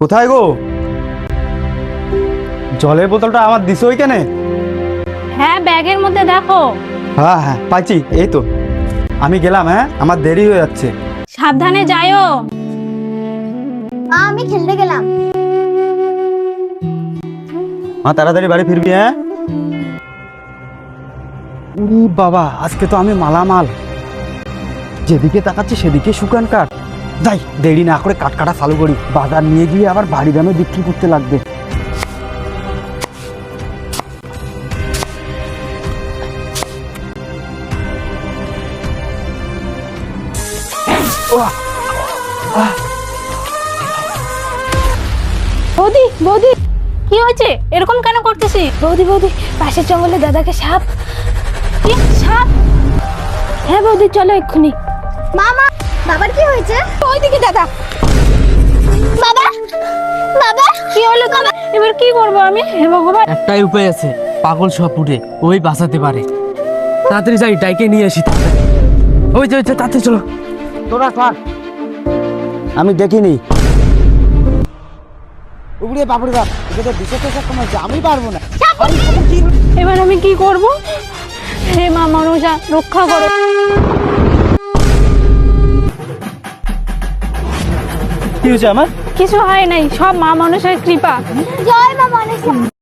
কোথায় গো? জলের বোতলটা আমার দিছো ওইখানে? হ্যাঁ, ব্যাগের মধ্যে দেখো। হ্যাঁ হ্যাঁ পাইছি, এই তো। আমি গেলাম, হ্যাঁ আমার দেরি হয়ে যাচ্ছে। সাবধানে যাইও। আমি খেলতে গেলাম। মা তাড়াতাড়ি বাড়ি ফিরবি, হ্যাঁ? উরি বাবা, আজকে তো আমি মালামাল। যেদিকে তাকাচ্ছি সেদিকে শুকান কাঠ। যাই, দেরি না করে কাঠ কাটা চালু করি, বাজার নিয়ে গিয়ে আবার বাড়ি দামে বিক্রি করতে লাগবে। বৌদি বৌদি, কি হয়েছে? এরকম কেন করতেছিস? বৌদি বৌদি, পাশের জঙ্গলে দাদাকে সাপ। কি সাপ? হ্যাঁ বৌদি, চলো এক্ষুনি। মামা, বাবার কি হয়েছে? ওইদিকে দাদা। বাবা, বাবা কি হলো দাদা? এবার কি করবো আমি? হে ভগবান। একটাই উপায় আছে, পাগল সব উঠে ওই বাঁচাতে পারে। তাড়াতাড়ি যাই, ডাইকে নিয়ে আসি। ওই যে তাড়াতাড়ি চলো। তোরা থাক, আমি দেখিনি। উবড়ে বাপরে বাপ, এটা তো বিশেষ কোনো, আমি পারবো না। এবার আমি কি করব? হে মা মনসা, রক্ষা করো। কি হয়েছে আমার? কিছু হয় নাই, সব মা মনসার কৃপা। জয় মা মনসা।